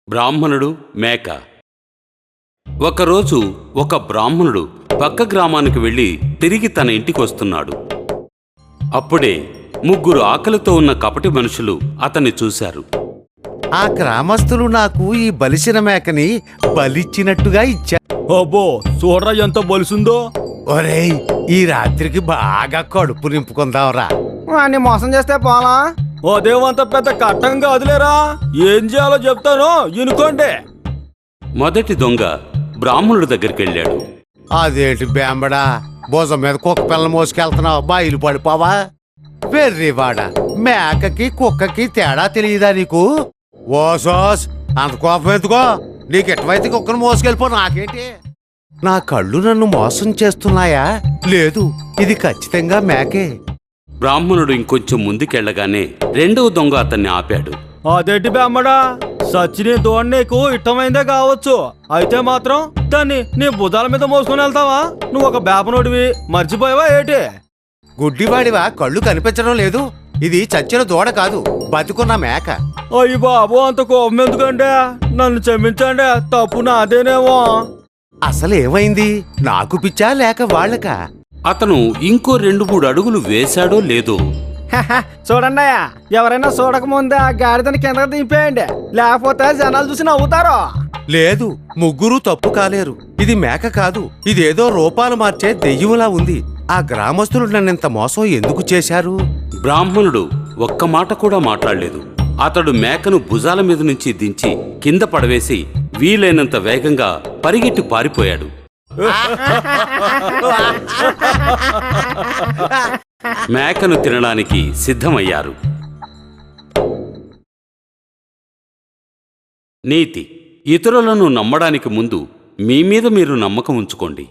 బ్రాహ్మణుడు మేక. ఒకరోజు ఒక బ్రాహ్మణుడు పక్క గ్రామానికి వెళ్ళి తిరిగి తన ఇంటికి వస్తున్నాడు. అప్పుడే ముగ్గురు ఆకలితో ఉన్న కపటి మనుషులు అతన్ని చూశారు. ఆ గ్రామస్తులు నాకు ఈ బలిసిన మేకని బలిచ్చినట్టుగా ఇచ్చా. అబ్బో చూడరా ఎంత బలుసుందో. ఒరేయ్, ఈ రాత్రికి బాగా కడుపు నింపుకుందాంరా. వాడిని మోసం చేస్తే పోలా. అదేమంత పెద్ద కట్టం కాదులేరా, ఏం చేయాలో చెప్తాను ఇనుకోండి. మొదటి దొంగ బ్రాహ్మణుడి దగ్గరికి వెళ్ళాడు. అదేంటి బేంబడా, భుజం మీద కుక్క పిల్లలు మోసుకెళ్తున్నావు, బాయిలు పడిపోవా? వెర్రివాడ, మేకకి కుక్కకి తేడా తెలియదా నీకు? ఓసోస్, అంత కోపం ఎందుకో? నీకు ఎటువైతే కుక్కను మోసుకెళ్ళిపో, నాకేంటి? నా కళ్ళు నన్ను మోసం చేస్తున్నాయా? లేదు, ఇది ఖచ్చితంగా మేకే. బ్రాహ్మణుడు ఇంకొంచెం ముందుకెళ్లగానే రెండవ దొంగ అతన్ని ఆపాడు. అదేంటి బెమ్మడా, సచ్చిని దోణి నీకు ఇష్టమైందే కావచ్చు, అయితే మాత్రం దాన్ని నీ భుజాల మీద మోసుకుని వెళ్తావా? నువ్వు ఒక బేపనోడివి, మర్చిపోయావా ఏటి? గుడ్డివాడివా, కళ్ళు కనిపించడం లేదు? ఇది చచ్చిన దూడ కాదు, బతుకున్న మేక. అయ్యి బాబు, అంత కోపం ఎందుకంటే? నన్ను క్షమించండి, తప్పు నాదేనేమో. అసలు ఏమైంది? నాకు పిచ్చా లేక వాళ్ళకా? అతను ఇంకో 2-3 అడుగులు వేశాడో లేదో చూడండి, ఎవరైనా చూడకముందే ఆ గాడిదని కిందకి దింపేయండి, లేకపోతే జనాలు చూసి నవ్వుతారు. లేదు, ముగ్గురు తప్పు కాలేరు. ఇది మేక కాదు, ఇదేదో రూపాలు మార్చే దెయ్యంలా ఉంది. ఆ గ్రామస్తులు నన్నింత మోసం ఎందుకు చేశారు? బ్రాహ్మణుడు ఒక్క మాట కూడా మాట్లాడలేదు. అతడు మేకను భుజాల మీద నుంచి దించి కింద పడవేసి వీలైనంత వేగంగా పరిగెట్టి పారిపోయాడు. మేకను తినడానికి సిద్ధమయ్యారు. నీతి: ఇతరులను నమ్మడానికి ముందు మీ మీద మీరు నమ్మకం ఉంచుకోండి.